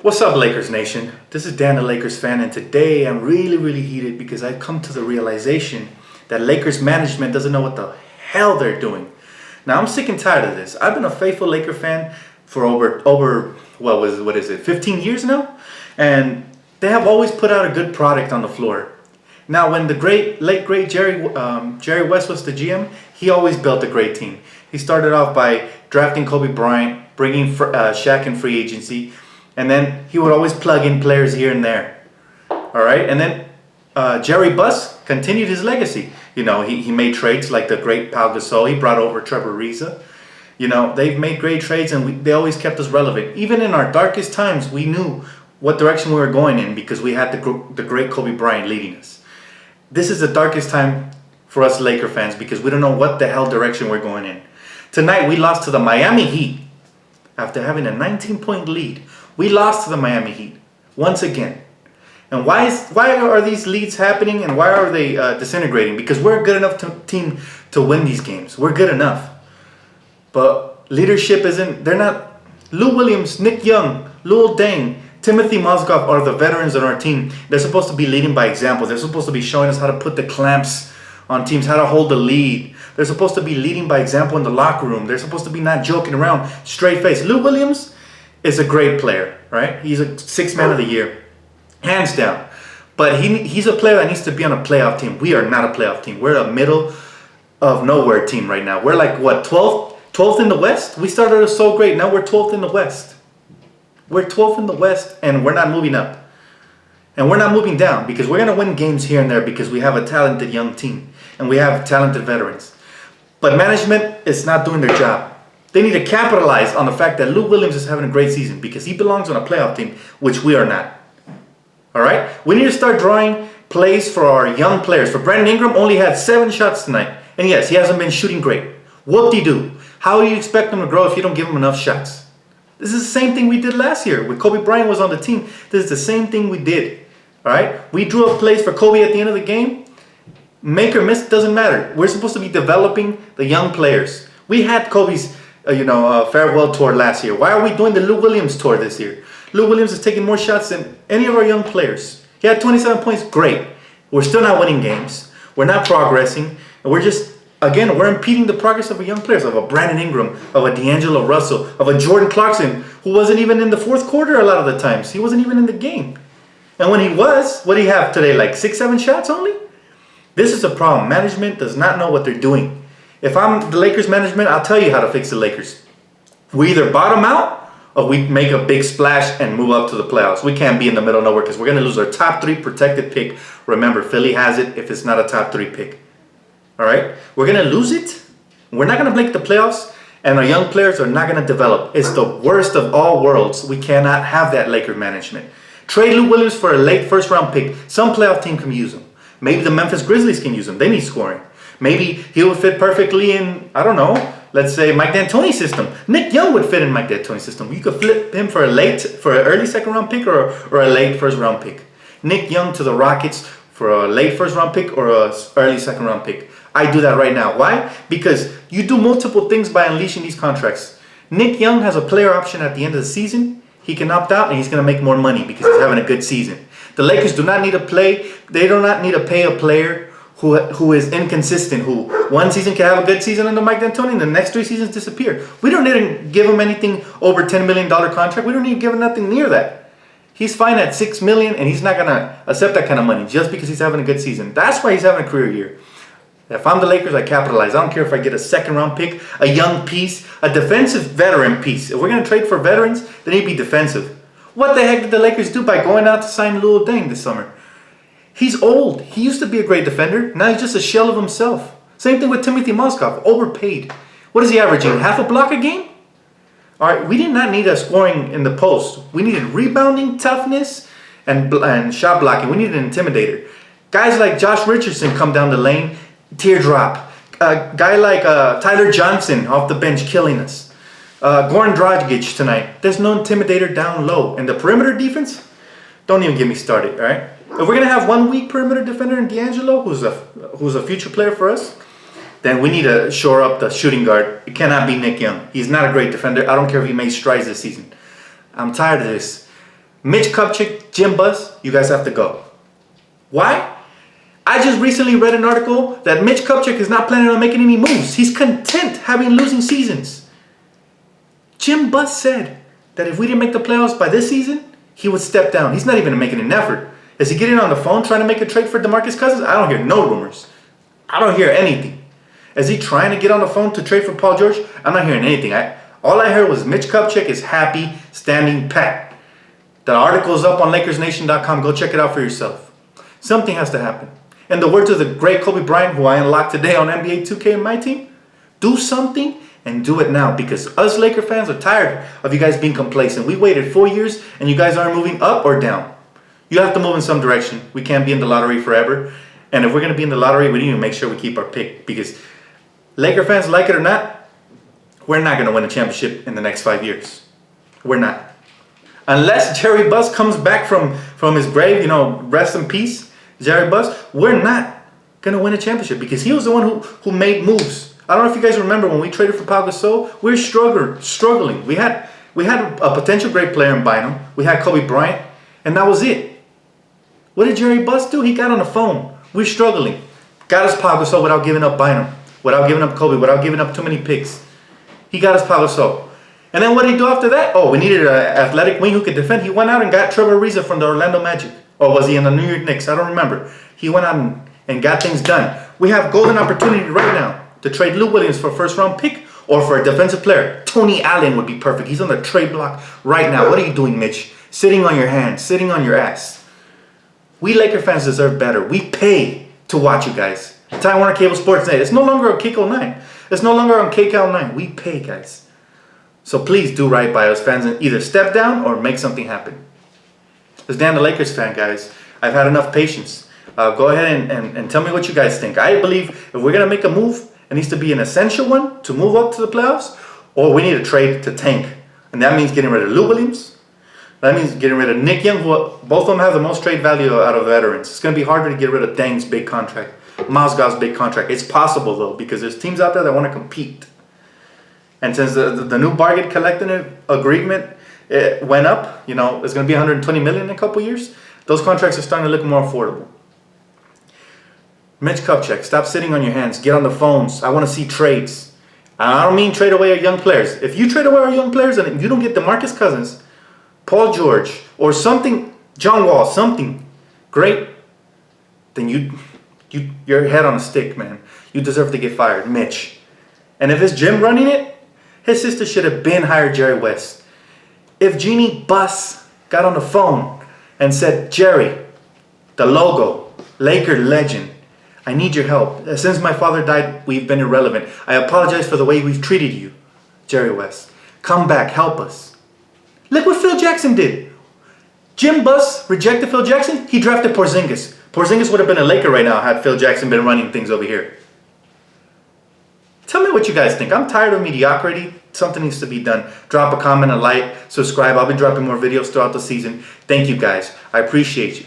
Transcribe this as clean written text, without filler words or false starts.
What's up, Lakers Nation? This is Dan, the Lakers fan, and today I'm really heated because I've come to the realization that Lakers management doesn't know what the hell they're doing. Now, I'm sick and tired of this. I've been a faithful Laker fan for over 15 years now, and they have always put out a good product on the floor. Now, when the late great Jerry West was the GM, he always built a great team. He started off by drafting Kobe Bryant, bringing Shaq in free agency, and then he would always plug in players here and there. All right, and then Jerry Buss continued his legacy. You know, he made trades like the great Pau Gasol. He brought over Trevor Ariza. You know, they've made great trades, and they always kept us relevant. Even in our darkest times, we knew what direction we were going in because we had the great Kobe Bryant leading us. This is the darkest time for us Laker fans because we don't know what the hell direction we're going in. Tonight, we lost to the Miami Heat after having a 19-point lead. We lost to the Miami Heat once again. And why are these leads happening and why are they disintegrating? Because we're a good enough team to win these games. We're good enough. But leadership isn't, they're not. Lou Williams, Nick Young, Luol Deng, Timothy Mozgov are the veterans on our team. They're supposed to be leading by example. They're supposed to be showing us how to put the clamps on teams, how to hold the lead. They're supposed to be leading by example in the locker room. They're supposed to be not joking around, straight face. Lou Williams is a great player, right? He's a sixth man of the year, hands down. But he's a player that needs to be on a playoff team. We are not a playoff team. We're a middle of nowhere team right now. We're like, what, 12th in the West? We started us so great. Now we're 12th in the West. We're 12th in the West, and we're not moving up. And we're not moving down because we're going to win games here and there because we have a talented young team and we have talented veterans. But management is not doing their job. They need to capitalize on the fact that Lou Williams is having a great season because he belongs on a playoff team, which we are not. All right? We need to start drawing plays for our young players. For Brandon Ingram, only had 7 shots tonight. And yes, he hasn't been shooting great. Whoop-de-doo. How do you expect him to grow if you don't give him enough shots? This is the same thing we did last year. When Kobe Bryant was on the team, this is the same thing we did. All right? We drew up plays for Kobe at the end of the game. Make or miss, doesn't matter. We're supposed to be developing the young players. We had Kobe's farewell tour last year. Why are we doing the Lou Williams tour this year? Lou Williams is taking more shots than any of our young players. He had 27 points, great. We're still not winning games. We're not progressing. And we're impeding the progress of our young players, of a Brandon Ingram, of a D'Angelo Russell, of a Jordan Clarkson, who wasn't even in the fourth quarter a lot of the times. He wasn't even in the game. And when he was, what do you have today, like 6-7 shots only? This is a problem. Management does not know what they're doing. If I'm the Lakers management, I'll tell you how to fix the Lakers. We either bottom out or we make a big splash and move up to the playoffs. We can't be in the middle of nowhere because we're going to lose our top 3 protected pick. Remember, Philly has it if it's not a top 3 pick. All right? We're going to lose it. We're not going to make the playoffs, and our young players are not going to develop. It's the worst of all worlds. We cannot have that Laker management. Trade Lou Williams for a late first-round pick. Some playoff team can use him. Maybe the Memphis Grizzlies can use him. They need scoring. Maybe he would fit perfectly in, I don't know, let's say Mike D'Antoni's system. Nick Young would fit in Mike D'Antoni's system. You could flip him for an early second-round pick or a late first-round pick. Nick Young to the Rockets for a late first-round pick or an early second-round pick. I do that right now. Why? Because you do multiple things by unleashing these contracts. Nick Young has a player option at the end of the season. He can opt out and he's going to make more money because he's having a good season. The Lakers do not need to they do not need to pay a player who is inconsistent, who one season can have a good season under Mike D'Antoni and the next 3 seasons disappear. We don't need to give him anything over $10 million contract. We don't need to give him nothing near that. He's fine at $6 million and he's not going to accept that kind of money just because he's having a good season. That's why he's having a career year. If I'm the Lakers, I capitalize. I don't care if I get a second-round pick, a young piece, a defensive veteran piece. If we're going to trade for veterans, they need to be defensive. What the heck did the Lakers do by going out to sign Luol Deng this summer? He's old. He used to be a great defender. Now he's just a shell of himself. Same thing with Timothy Mozgov. Overpaid. What is he averaging? Half a block a game? All right, we did not need a scoring in the post. We needed rebounding, toughness, and shot blocking. We needed an intimidator. Guys like Josh Richardson come down the lane, teardrop. A guy like Tyler Johnson off the bench killing us. Goran Dragic tonight. There's no intimidator down low. And the perimeter defense, don't even get me started, all right? If we're going to have one weak perimeter defender in D'Angelo, who's a future player for us, then we need to shore up the shooting guard. It cannot be Nick Young. He's not a great defender. I don't care if he made strides this season. I'm tired of this. Mitch Kupchak, Jim Buss, you guys have to go. Why? I just recently read an article that Mitch Kupchak is not planning on making any moves. He's content having losing seasons. Jim Buss said that if we didn't make the playoffs by this season, he would step down. He's not even making an effort. Is he getting on the phone trying to make a trade for DeMarcus Cousins? I don't hear no rumors. I don't hear anything. Is he trying to get on the phone to trade for Paul George? I'm not hearing anything. All I heard was Mitch Kupchak is happy, standing pat. The article is up on LakersNation.com. Go check it out for yourself. Something has to happen. In the words of the great Kobe Bryant, who I unlocked today on NBA 2K in my team, do something and do it now, because us Laker fans are tired of you guys being complacent. We waited 4 years and you guys aren't moving up or down. You have to move in some direction. We can't be in the lottery forever. And if we're going to be in the lottery, we need to make sure we keep our pick, because Laker fans, like it or not, we're not going to win a championship in the next 5 years. We're not. Unless Jerry Buss comes back from his grave, rest in peace, Jerry Buss, we're not going to win a championship, because he was the one who made moves. I don't know if you guys remember when we traded for Pau Gasol, we were struggling. We had a potential great player in Bynum. We had Kobe Bryant, and that was it. What did Jerry Buss do? He got on the phone. We're struggling. Got us Pau Gasol without giving up Bynum, without giving up Kobe, without giving up too many picks. He got us Pau Gasol. And then what did he do after that? Oh, we needed an athletic wing who could defend. He went out and got Trevor Ariza from the Orlando Magic. Or was he in the New York Knicks? I don't remember. He went out and got things done. We have golden opportunity right now to trade Lou Williams for a first-round pick or for a defensive player. Tony Allen would be perfect. He's on the trade block right now. What are you doing, Mitch? Sitting on your hands, sitting on your ass. We Laker fans deserve better. We pay to watch you guys. Time Warner Cable Sports Net. It's no longer on KCO9. It's no longer on KCAL9. We pay, guys. So please do right by us fans and either step down or make something happen. It's Dan the Lakers fan, guys. I've had enough patience. Go ahead and tell me what you guys think. I believe if we're going to make a move, it needs to be an essential one to move up to the playoffs, or we need a trade to tank. And that means getting rid of Lou Williams. That means getting rid of Nick Young, who both of them have the most trade value out of veterans. It's going to be harder to get rid of Deng's big contract, Mozgov's big contract. It's possible, though, because there's teams out there that want to compete. And since the new bargain collective agreement went up, it's going to be $120 million in a couple years. Those contracts are starting to look more affordable. Mitch Kupchak, stop sitting on your hands. Get on the phones. I want to see trades. I don't mean trade away our young players. If you trade away our young players and you don't get DeMarcus Cousins, Paul George, or something, John Wall, something great, then your head on a stick, man. You deserve to get fired, Mitch. And if it's Jim running it, his sister should have been hired Jerry West. If Jeannie Buss got on the phone and said, Jerry, the logo, Laker legend, I need your help. Since my father died, we've been irrelevant. I apologize for the way we've treated you, Jerry West. Come back, help us. Look what Phil Jackson did. Jim Buss rejected Phil Jackson. He drafted Porzingis. Porzingis would have been a Laker right now had Phil Jackson been running things over here. Tell me what you guys think. I'm tired of mediocrity. Something needs to be done. Drop a comment, a like, subscribe. I'll be dropping more videos throughout the season. Thank you guys. I appreciate you.